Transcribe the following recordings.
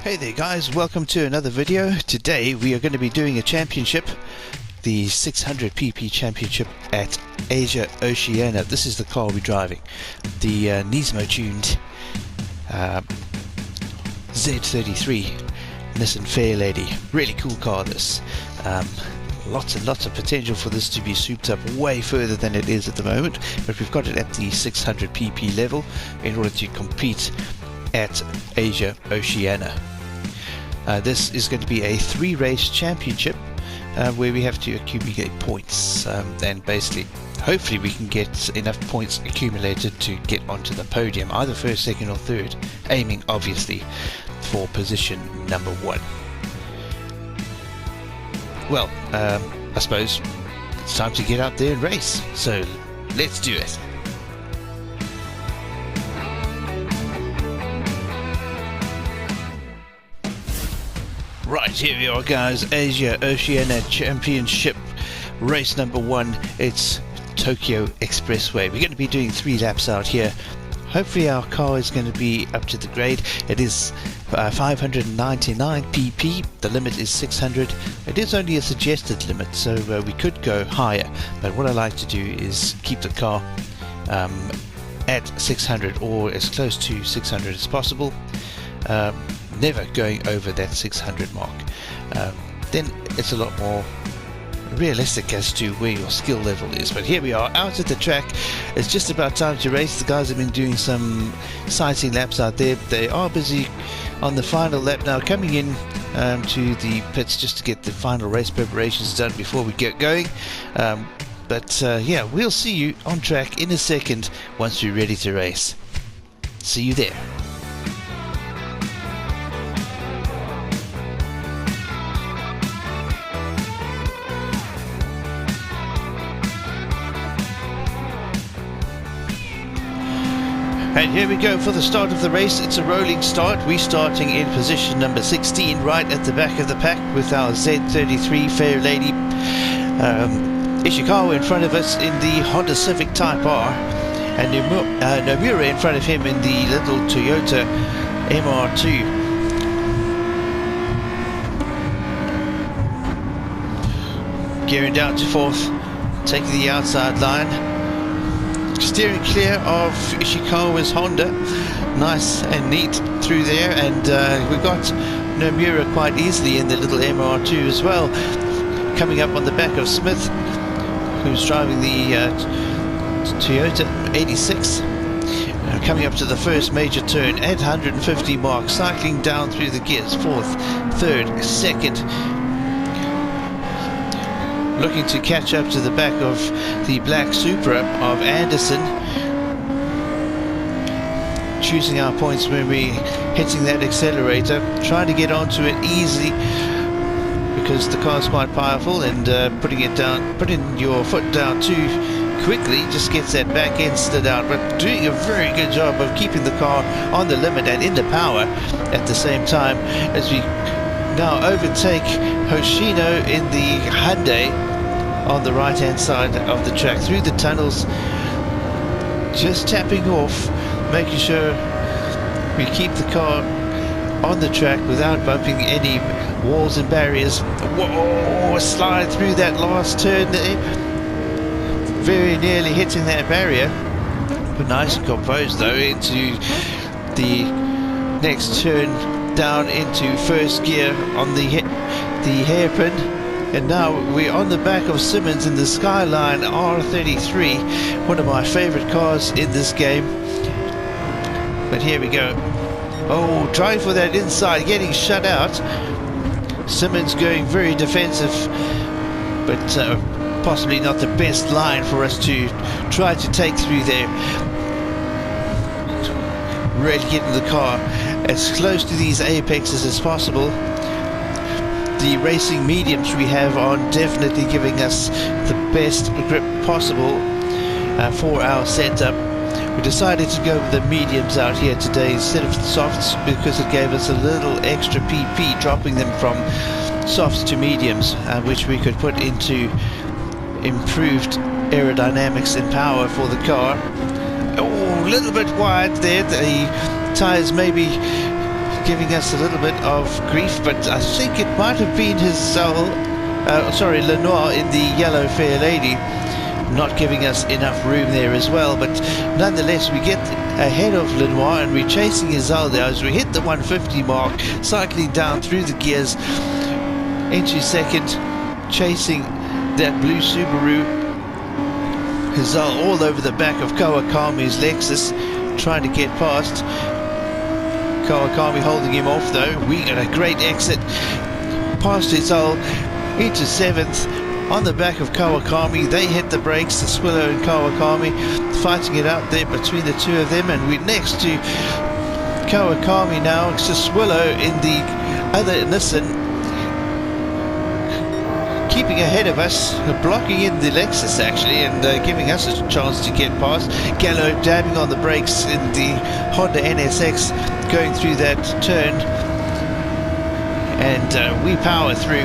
Hey there guys, welcome to another video. Today we are going to be doing a championship, the 600 pp championship at Asia Oceana. This is the car we're driving, the Nismo tuned Z33 Nissan Fairlady. Really cool car this. Lots and lots of potential for this to be souped up way further than it is at the moment, but we've got it at the 600 pp level in order to compete at Asia Oceana. This is going to be a 3-race championship where we have to accumulate points, and basically hopefully we can get enough points accumulated to get onto the podium, either first, second or third, aiming obviously for position number 1. Well, I suppose it's time to get out there and race, so let's do it. Right, here we are guys, Asia Oceana Championship, race number 1, it's Tokyo Expressway. We're going to be doing 3 laps out here. Hopefully our car is going to be up to the grade. It is 599 pp, the limit is 600. It is only a suggested limit, so we could go higher, but what I like to do is keep the car at 600 or as close to 600 as possible. Never going over that 600 mark. Then it's a lot more realistic as to where your skill level is. But here we are out at the track. It's just about time to race. The guys have been doing some sightseeing laps out there. They are busy on the final lap now, coming in to the pits just to get the final race preparations done before we get going. Yeah, we'll see you on track in a second once we're ready to race. See you there. And here we go for the start of the race. It's a rolling start. We're starting in position number 16, right at the back of the pack with our Z33 Fairlady. Ishikawa in front of us in the Honda Civic Type R, and Nomura in front of him in the little Toyota MR2. Gearing down to 4th, taking the outside line. Steering clear of Ishikawa's Honda, nice and neat through there, and we got Nomura quite easily in the little MR2 as well, coming up on the back of Smith, who's driving the Toyota 86, coming up to the first major turn at 150 mark, cycling down through the gears, 4th, 3rd, 2nd, looking to catch up to the back of the black Supra of Anderson. Choosing our points when we're hitting that accelerator, trying to get onto it easily because the car's quite powerful, and putting your foot down too quickly just gets that back end slid out, but doing a very good job of keeping the car on the limit and in the power at the same time as we now overtake Oceana in the Hyundai on the right hand side of the track through the tunnels, just tapping off, making sure we keep the car on the track without bumping any walls and barriers. Whoa, slide through that last turn there, very nearly hitting that barrier, but nice and composed though into the next turn, down into first gear on the hairpin, and now we're on the back of Simmons in the Skyline R33, one of my favorite cars in this game. But here we go. Oh, trying for that inside, getting shut out. Simmons going very defensive, but possibly not the best line for us to try to take through there. Really getting the car as close to these apexes as possible. The racing mediums we have are definitely giving us the best grip possible for our setup. We decided to go with the mediums out here today instead of softs because it gave us a little extra PP, dropping them from softs to mediums, which we could put into improved aerodynamics and power for the car. Oh, a little bit wide there. The tires maybe giving us a little bit of grief, but I think it might have been his Lenoir in the yellow Fairlady, not giving us enough room there as well. But nonetheless, we get ahead of Lenoir and we're chasing Izaldo as we hit the 150 mark, cycling down through the gears into second, chasing that blue Subaru. Izal all over the back of Kawakami's Lexus, trying to get past. Kawakami holding him off though. We got a great exit past Izal into 7th on the back of Kawakami. They hit the brakes, the Swillow and Kawakami fighting it out there between the two of them, and we're next to Kawakami now. It's the Swillow in the other Nissan keeping ahead of us, blocking in the Lexus actually, and giving us a chance to get past. Gallo dabbing on the brakes in the Honda NSX going through that turn, and we power through.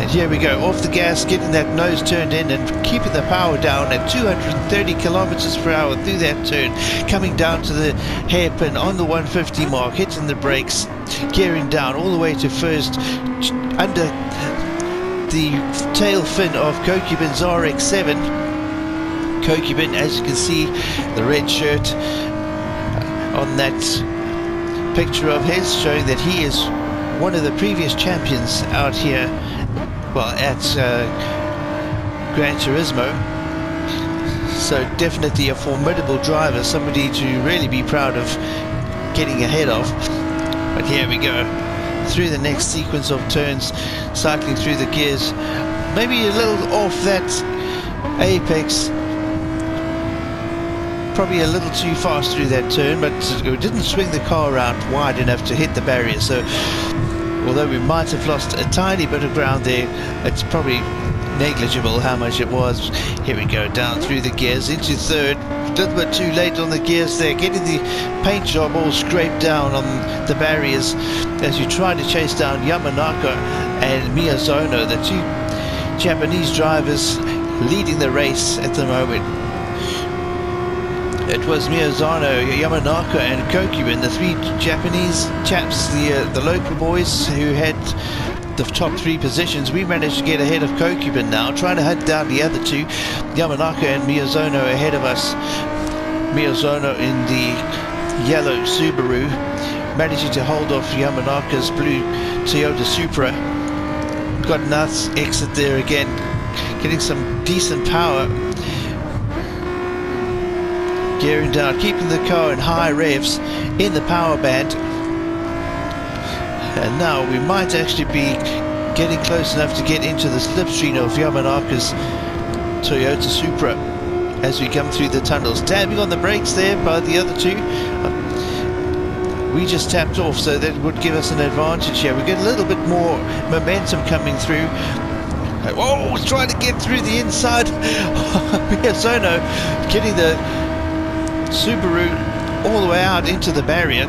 And here we go, off the gas, getting that nose turned in and keeping the power down at 230 kilometers per hour through that turn, coming down to the hairpin on the 150 mark, hitting the brakes, gearing down all the way to first, under the tail fin of Kokubin's RX-7. Kokubin, as you can see, the red shirt on that picture of his, showing that he is one of the previous champions out here, well, at Gran Turismo. So definitely a formidable driver, somebody to really be proud of getting ahead of. But here we go, through the next sequence of turns, cycling through the gears, maybe a little off that apex, probably a little too fast through that turn, but it didn't swing the car around wide enough to hit the barrier. So although we might have lost a tiny bit of ground there, it's probably negligible how much it was. Here we go, down through the gears into third, a little bit too late on the gears there, getting the paint job all scraped down on the barriers as you try to chase down Yamanaka and Miyazono, the two Japanese drivers leading the race at the moment. It was Miyazono, Yamanaka and Kokubin, the three Japanese chaps, the local boys who had the top three positions. We managed to get ahead of Kokubin now, trying to hunt down the other two, Yamanaka and Miyazono ahead of us. Miyazono in the yellow Subaru, managing to hold off Yamanaka's blue Toyota Supra. Got a nice exit there again, getting some decent power. Gearing down, keeping the car in high revs in the power band. And now we might actually be getting close enough to get into the slipstream of Yamanaka's Toyota Supra as we come through the tunnels. Dabbing on the brakes there by the other two. We just tapped off, so that would give us an advantage here. We get a little bit more momentum coming through. Oh, trying to get through the inside. Miyazono getting the Subaru all the way out into the barrier.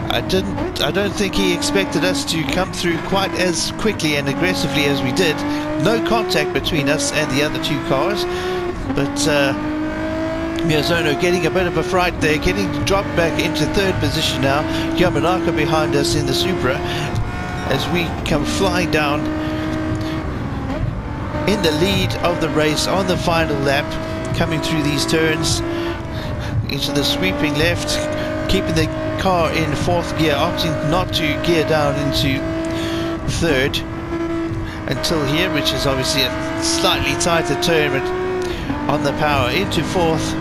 I don't think he expected us to come through quite as quickly and aggressively as we did. No contact between us and the other two cars, but Miyazono getting a bit of a fright there, getting dropped back into third position now. Yamanaka behind us in the Supra as we come flying down in the lead of the race on the final lap, coming through these turns into the sweeping left, keeping the car in fourth gear, opting not to gear down into third until here, which is obviously a slightly tighter turn, but on the power into fourth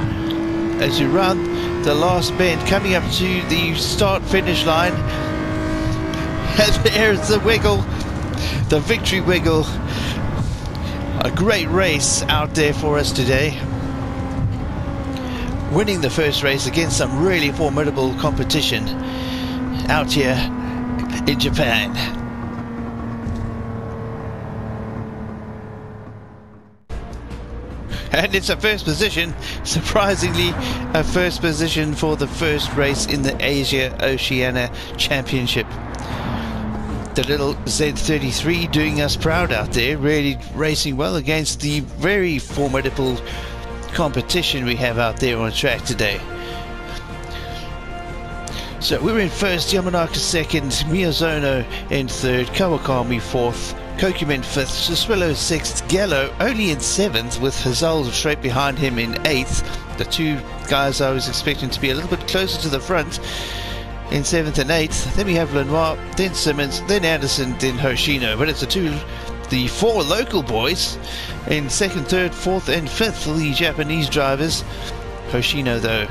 as you run the last bend, coming up to the start finish line. And there's the wiggle, the victory wiggle. A great race out there for us today, winning the first race against some really formidable competition out here in Japan. And it's a first position, surprisingly a first position for the first race in the Asia Oceana Championship. The little Z33 doing us proud out there, really racing well against the very formidable competition we have out there on track today. So we're in first, Yamanaka second, Miyazono in third, Kawakami fourth, Kokumen fifth, Saswillo sixth, Gallo only in seventh with Hazal straight behind him in eighth. The two guys I was expecting to be a little bit closer to the front in seventh and eighth. Then we have Lenoir, then Simmons, then Anderson, then Hoshino. But it's the four local boys in second, third, fourth and fifth, the Japanese drivers. Hoshino though,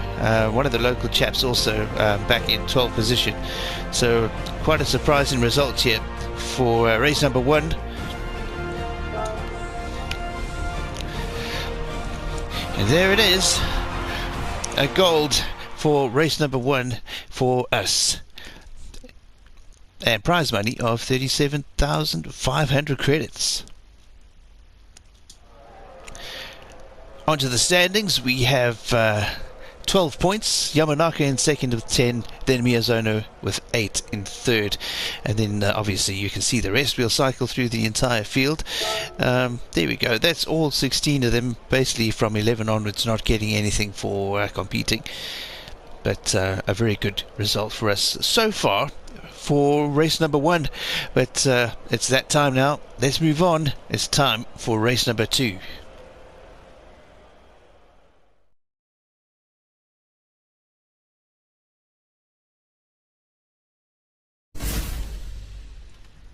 one of the local chaps also back in 12th position. So quite a surprising result here for race number one. And there it is, a gold for race number one for us. And prize money of 37,500 credits. Onto the standings, we have 12 points, Yamanaka in second with 10, then Miyazono with 8 in third, and then obviously you can see the rest. We'll cycle through the entire field. There we go, that's all 16 of them, basically from 11 onwards not getting anything for competing, but a very good result for us so far for race number one. But it's that time now, let's move on. It's time for race number two.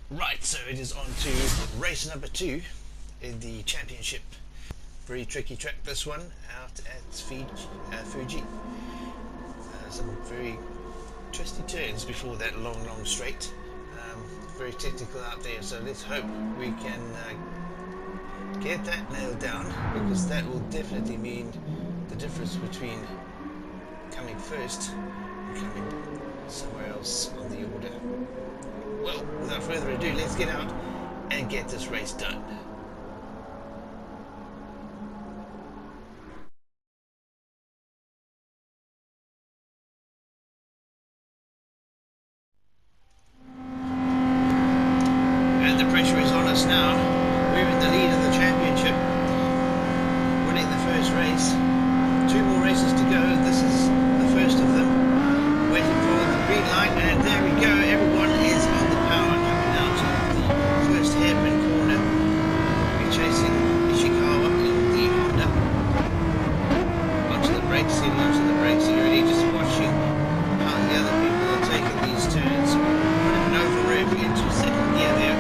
Right, so it is on to race number two in the championship. Very tricky track, this one, out at Fuji. Some very twisty turns before that long straight. Very technical out there, so let's hope we can get that nailed down, because that will definitely mean the difference between coming first and coming somewhere else on the order. Well, without further ado, let's get out and get this race done. And the pressure is on us now. We're in the lead of the championship, winning the first race. 2 more races to go. This is the first of them. Waiting for the green light, and there we go. Everyone is on the power coming down to the first hairpin corner. We're chasing Ishikawa in the Honda. Onto the brakes, getting onto the brakes early, just watching how the other people are taking these turns. Put an over rev into second gear there.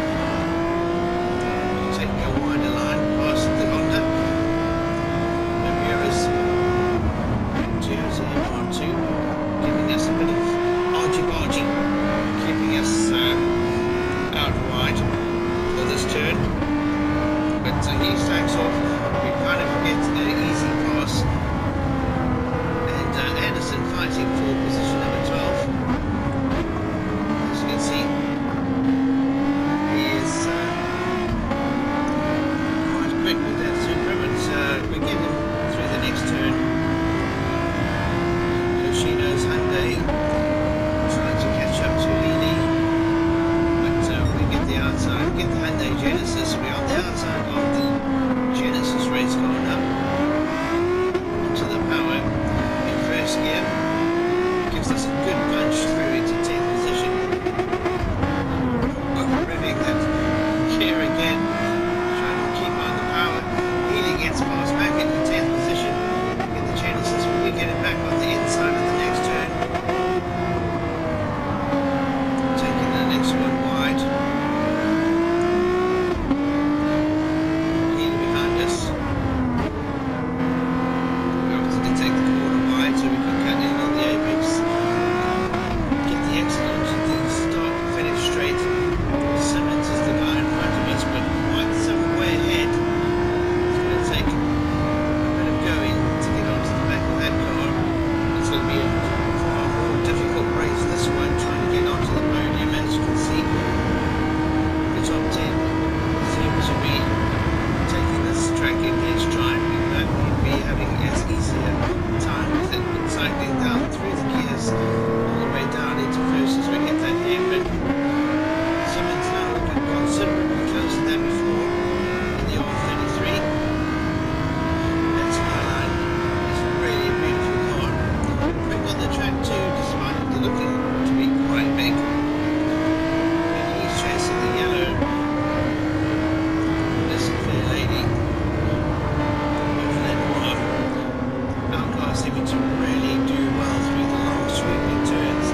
me to really do well through the long sweeping turns,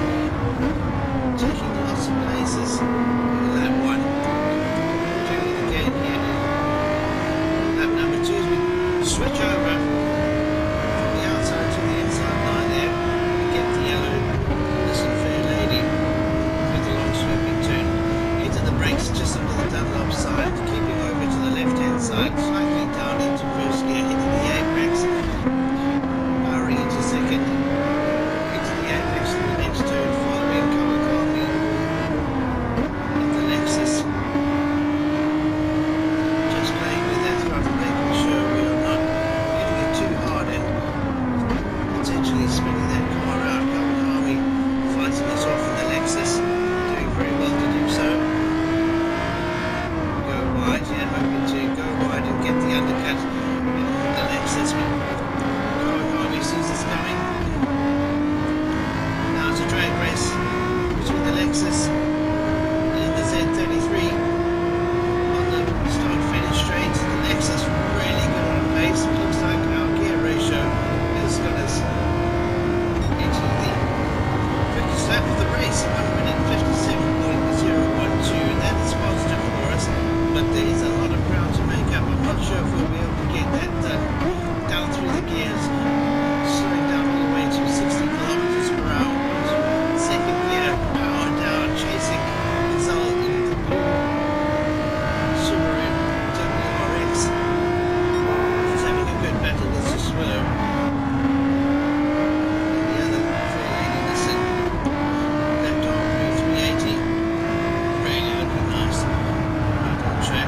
taking lots of places. Lap 1, doing it again here. Lap number 2 as we switch over from the outside to the inside line there and get the yellow Nissan Fairlady through the long sweeping turn. Into the brakes just under the Dunlop side, keeping over to the left hand side, cycling down into first gear, into the apex, powering into second, into the apex in the next turn, following Kawakami at the Lexus. Just playing with that throttle, making sure we are not hitting it too hard and potentially spinning that car out. Kawakami fighting us off in the Lexus, doing very well to do so. Go wide, yeah, hoping to go wide and get the undercut in the Lexus. Kawakami sees us coming. Now it's a drag race between the Lexus and the Z33 on the start-finish straight. The Lexus really good on pace. It looks like our gear ratio has got us into the quickest lap of the race, 1 minute 57.012. That is positive for us, but there is a lot of ground to make up. I'm not sure if we'll be able to get that done down through the gears, slowing down all the way to 60 kilometers per hour. Second gear, power down, chasing Zol in the blue Subaru WRX. He's having a good battle with Siswillow. And the other Fairlady Nissan, that dark blue 380, really looking nice. Right on track.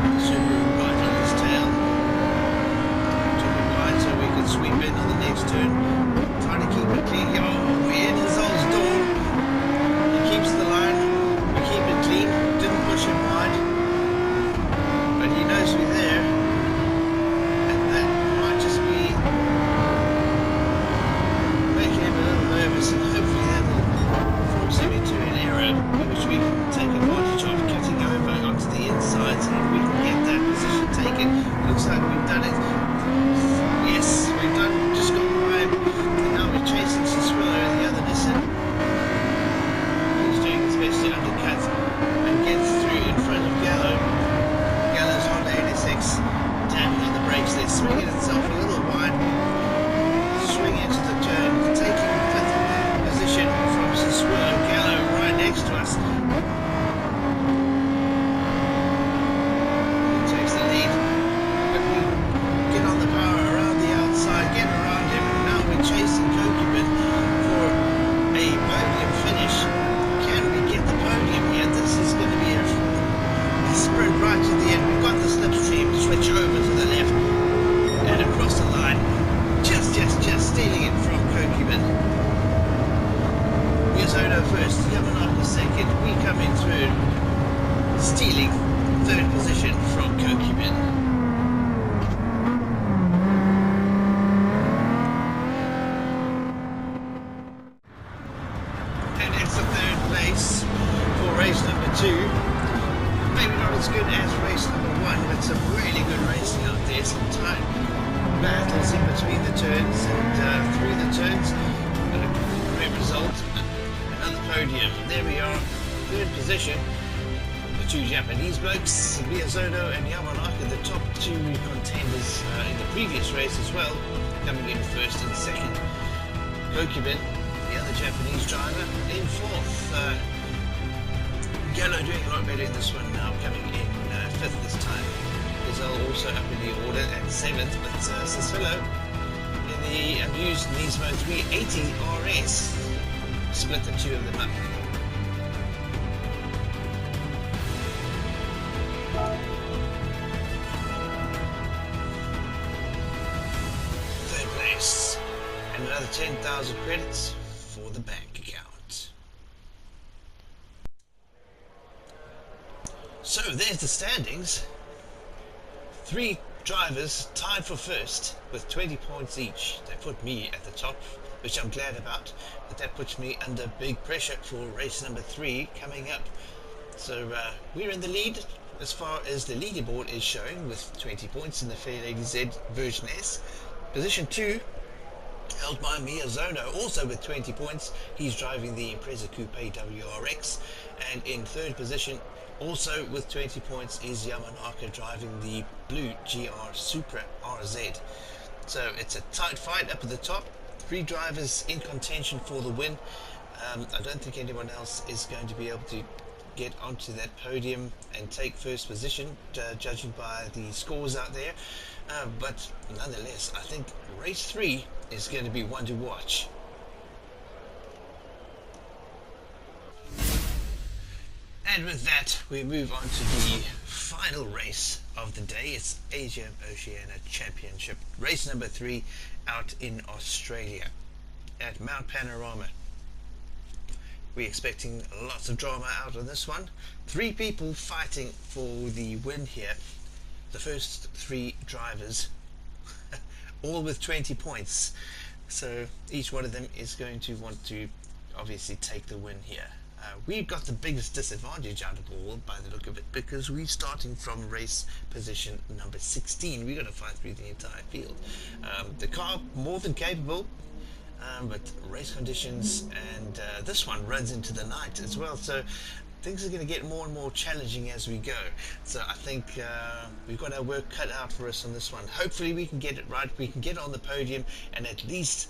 The Subaru right on his tail. Took it wide so we could sweep in on the next turn. Trying to keep it clean. Oh, we're in Zol's door. He keeps the line. We keep it clean. Didn't push him wide. But he knows we're there. And that might just be making him a little nervous, and hopefully that will force him into an area which we can take advantage of, cutting over onto the insides, and if we can get that position taken. Looks like we've done it. Yes, we've done, just got by him, and now we're chasing Siswillow and the other Nissan. He's doing his best to undercut and gets through in front of Gallo. Gallo's Honda NSX tapping on the brakes there, swinging itself a little wide, swinging into the turn, taking fifth position from Siswillow. Gallo right next to us. He takes the lead, but we get on the power around the outside, get around him, and now we're chasing Kokubin for a podium finish. Can we get the podium here? This is going to be a sprint right to the end. We've got the slipstream, switch over to the left and across the line. Just stealing it from Kokubin. Oceana first, Yamanaka second, we come in third, stealing third position from Kokubin. And it's the third place for race number 2. Maybe not as good as race number 1, but some really good racing out there. Some tight battles in between the turns and through the turns. But a great result. Another podium. There we are, third position. The two Japanese blokes, Miyazono and Yamanaka, the top two contenders in the previous race as well, coming in first and second. Kokubin, the other Japanese driver, in fourth. Gallo doing a lot better in this one now, coming in fifth this time. Gazelle also up in the order at seventh, but Siswillow in the abused Nismo 380 RS split the two of them up. Third place, and another 10,000 credits for the bank account. So there's the standings. 3 drivers tied for first with 20 points each. They put me at the top, which I'm glad about, but that puts me under big pressure for race number 3 coming up. So we're in the lead as far as the leaderboard is showing, with 20 points in the Fairlady Z version S. Position 2 held by Miyazono, also with 20 points. He's driving the Impreza Coupe WRX. And in third position, also with 20 points, is Yamanaka driving the blue GR Supra RZ. So it's a tight fight up at the top. 3 drivers in contention for the win. I don't think anyone else is going to be able to get onto that podium and take first position, judging by the scores out there. But nonetheless, I think race 3 is going to be one to watch. And with that, we move on to the final race of the day. It's Asia Oceana Championship, race number 3 out in Australia at Mount Panorama. We're expecting lots of drama out of this one. 3 people fighting for the win here. The first 3 drivers, all with 20 points. So each one of them is going to want to obviously take the win here. We've got the biggest disadvantage out of all, by the look of it, because we're starting from race position number 16. We've got to fight through the entire field. The car more than capable, but race conditions, and this one runs into the night as well, so things are going to get more and more challenging as we go. So I think we've got our work cut out for us on this one. Hopefully we can get it right, we can get on the podium and at least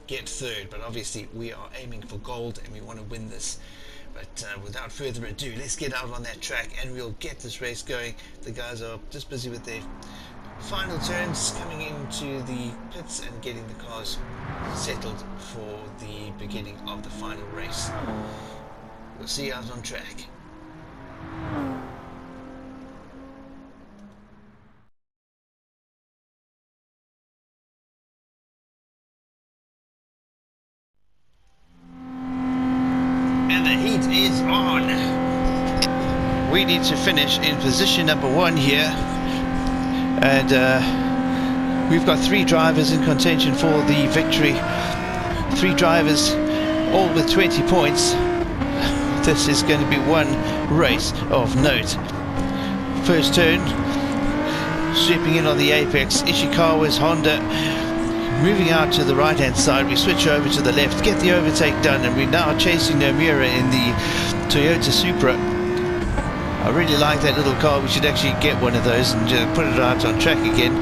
get third, but obviously we are aiming for gold and we want to win this. But without further ado, let's get out on that track and we'll get this race going. The guys are just busy with their final turns, coming into the pits and getting the cars settled for the beginning of the final race. We'll see you out on track. And the heat is on. We need to finish in position number 1 here, and we've got 3 drivers in contention for the victory. 3 drivers, all with 20 points. This is going to be one race of note. First turn, sweeping in on the apex, Ishikawa's Honda. Moving out to the right hand side, we switch over to the left, get the overtake done, and we're now chasing Nomura in the Toyota Supra. I really like that little car. We should actually get one of those and put it out on track again.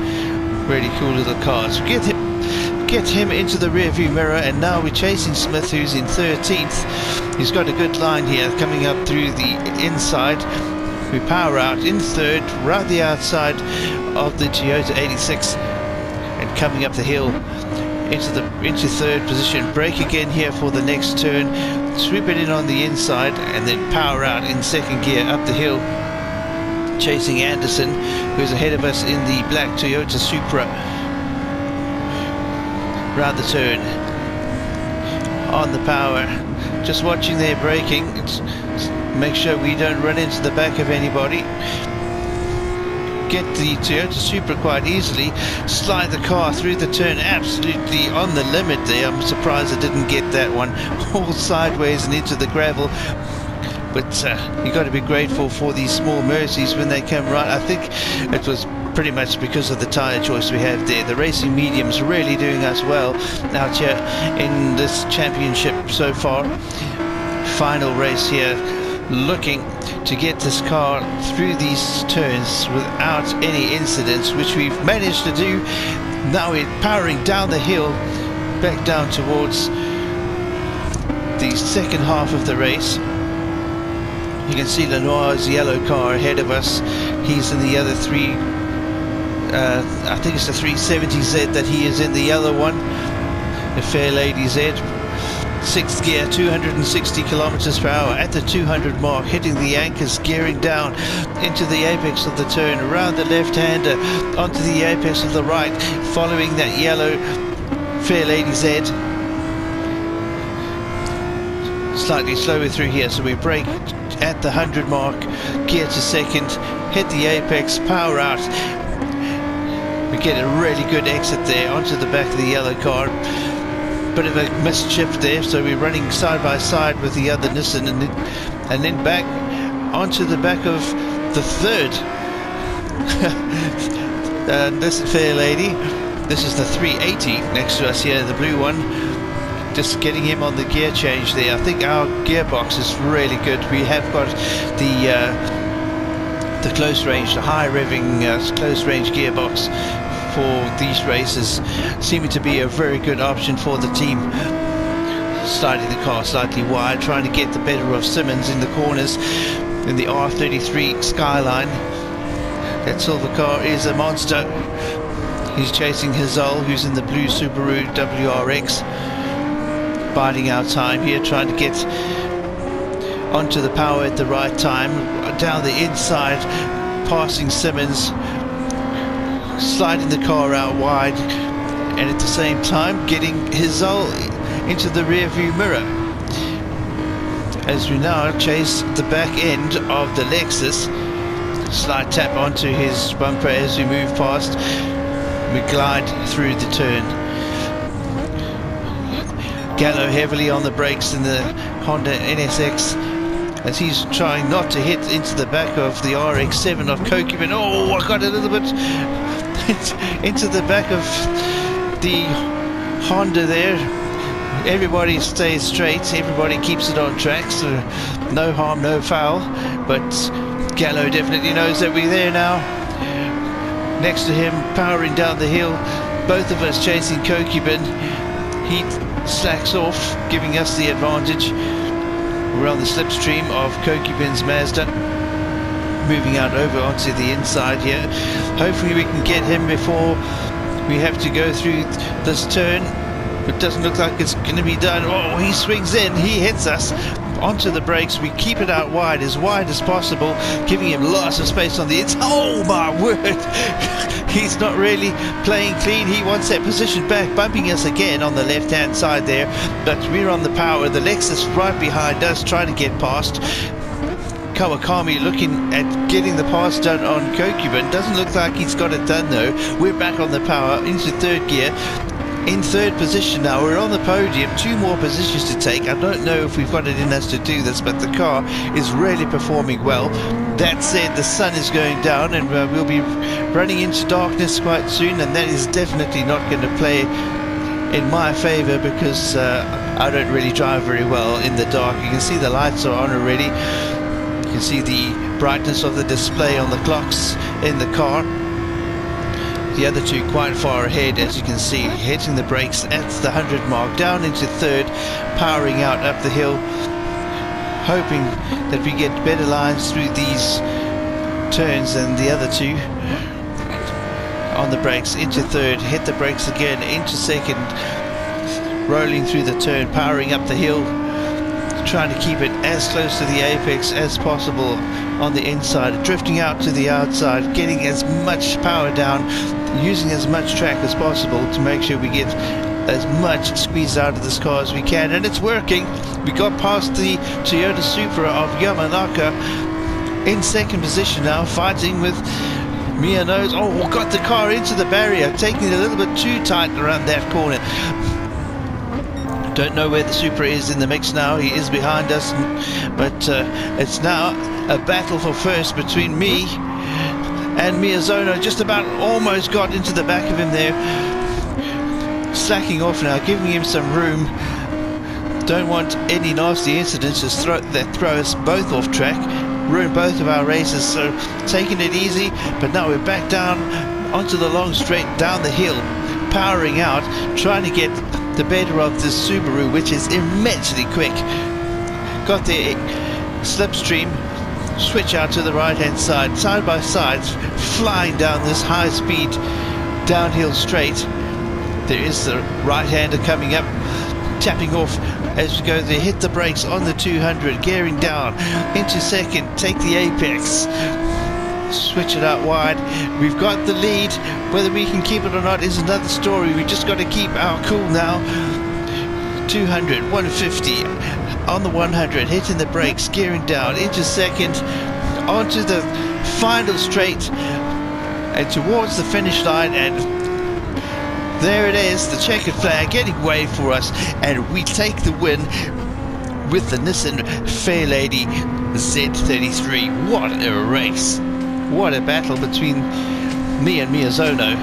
Really cool little car. So get him into the rear view mirror, and now we're chasing Smith, who's in 13th. He's got a good line here coming up through the inside. We power out in third, right the outside of the Toyota 86, and coming up the hill into third position. Brake again here for the next turn, swoop it in on the inside, and then power out in second gear up the hill, chasing Anderson, who's ahead of us in the black Toyota Supra. Round the turn, on the power, just watching their braking. Make sure we don't run into the back of anybody. Get the Toyota Supra quite easily, slide the car through the turn, absolutely on the limit there. I'm surprised I didn't get that one all sideways and into the gravel. But you got to be grateful for these small mercies when they come right. I think it was pretty much because of the tyre choice we have there. The racing medium's really doing us well out here in this championship so far. Final race here, looking to get this car through these turns without any incidents, which we've managed to do. Now we're powering down the hill, back down towards the second half of the race. You can see Lenoir's yellow car ahead of us. He's in the other 3, I think it's the 370Z that he is in, the yellow one, the Fairlady Z. 6th gear, 260 kilometers per hour at the 200 mark, hitting the anchors, gearing down into the apex of the turn, around the left-hander, onto the apex of the right, following that yellow Fairlady Z. Slightly slower through here, so we brake at the 100 mark, gear to second, hit the apex, power out. We get a really good exit there onto the back of the yellow car. Bit of a misshift there, so we're running side by side with the other Nissan, and then back onto the back of the third. This Fairlady. This is the 380 next to us here, the blue one. Just getting him on the gear change there. I think our gearbox is really good. We have got the close range, the high revving close range gearbox for these races, seeming to be a very good option for the team. Sliding the car slightly wide, trying to get the better of Simmons in the corners in the R33 Skyline. That silver car is a monster. He's chasing Hazal, who's in the blue Subaru WRX. Biding our time here, trying to get onto the power at the right time. Down the inside, passing Simmons, sliding the car out wide, and at the same time getting Hazal into the rear view mirror. As we now chase the back end of the Lexus, slight tap onto his bumper as we move past. We glide through the turn. Gallo heavily on the brakes in the Honda NSX as he's trying not to hit into the back of the RX-7 of Kokeman. Oh, I got a little bit into the back of the Honda there. Everybody stays straight, everybody keeps it on track, so no harm, no foul. But Gallo definitely knows that we're there now. Next to him, powering down the hill, both of us chasing Kokeman. He slacks off, giving us the advantage. We're on the slipstream of Kokeman's Mazda, moving out over onto the inside here. Hopefully we can get him before we have to go through this turn. It doesn't look like it's going to be done. Oh, he swings in, he hits us onto the brakes. We keep it out wide as possible, giving him lots of space on the inside. Oh my word, he's not really playing clean. He wants that position back, bumping us again on the left hand side there, but we're on the power. The Lexus right behind us, trying to get past. Kawakami looking at getting the pass done on Kokeman. Doesn't look like he's got it done though. We're back on the power into third gear, in third position now. We're on the podium, 2 more positions to take. I don't know if we've got it in us to do this, but the car is really performing well. That said, the sun is going down and we'll be running into darkness quite soon, and that is definitely not going to play in my favor because I don't really drive very well in the dark. You can see the lights are on already. You can see the brightness of the display on the clocks in the car. The other two quite far ahead, as you can see, hitting the brakes at the 100 mark, down into third, powering out up the hill, hoping that we get better lines through these turns than the other two. On the brakes, into third, hit the brakes again, into second, rolling through the turn, powering up the hill, trying to keep it as close to the apex as possible on the inside, drifting out to the outside, getting as much power down, using as much track as possible to make sure we get as much squeeze out of this car as we can, and it's working. We got past the Toyota Supra of Yamanaka in second position now, fighting with Miyanos. Oh, got the car into the barrier, taking it a little bit too tight around that corner. Don't know where the Supra is in the mix now. He is behind us, but it's now a battle for first between me and Miyazono. Just about almost got into the back of him there. Slacking off now, giving him some room. Don't want any nasty incidents that throw us both off track, ruin both of our races, so taking it easy. But now we're back down onto the long straight down the hill, powering out, trying to get the better of this Subaru, which is immensely quick. Got the slipstream, switch out to the right hand side by side, flying down this high speed downhill straight. There is the right hander coming up, tapping off as we go there, hit the brakes on the 200, gearing down into second, take the apex, switch it out wide. We've got the lead. Whether we can keep it or not is another story. We just got to keep our cool now. 200, 150 on the 100, hitting the brakes, gearing down into second, onto the final straight and towards the finish line, and there it is, the checkered flag getting waved for us, and we take the win with the Nissan Fairlady Z33. What a race! What a battle between me and Miyazono.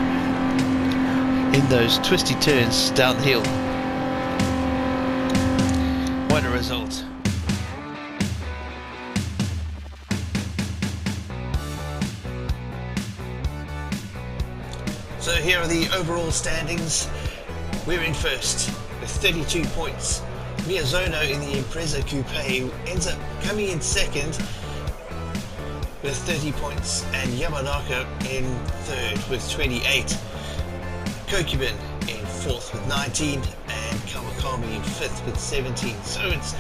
in those twisty turns down the hill. What a result. So here are the overall standings. We're in first with 32 points. Miyazono in the Impreza Coupe ends up coming in second with 30 points, and Yamanaka in third with 28. Kokubin in fourth with 19, and Kawakami in fifth with 17. So it's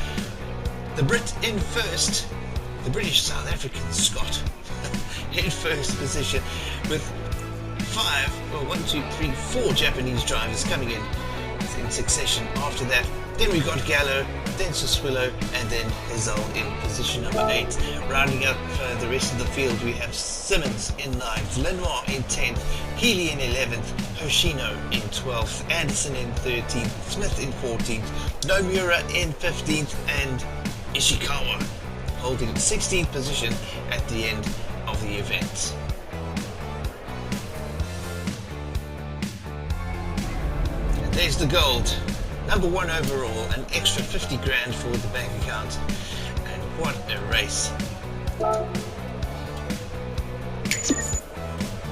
the Brit in first, the British South African Scott in first position with 4 Japanese drivers coming in succession after that. Then we got Gallo, then Soswillo, and then Hazal in position number 8. Rounding up the rest of the field, we have Simmons in 9th, Lenoir in 10th, Healy in 11th, Hoshino in 12th, Anderson in 13th, Smith in 14th, Nomura in 15th, and Ishikawa holding 16th position at the end of the event. And there's the gold. Number 1 overall, an extra 50 grand for the bank account, and what a race.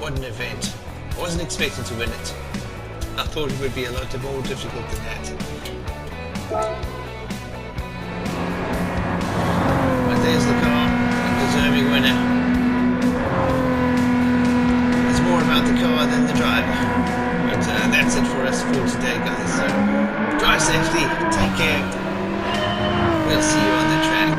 What an event. I wasn't expecting to win it. I thought it would be a lot more difficult than that. But there's the car, a deserving winner. It's more about the car than the driver. But that's it for us for today, guys. So drive safely, take care. We'll see you on the track.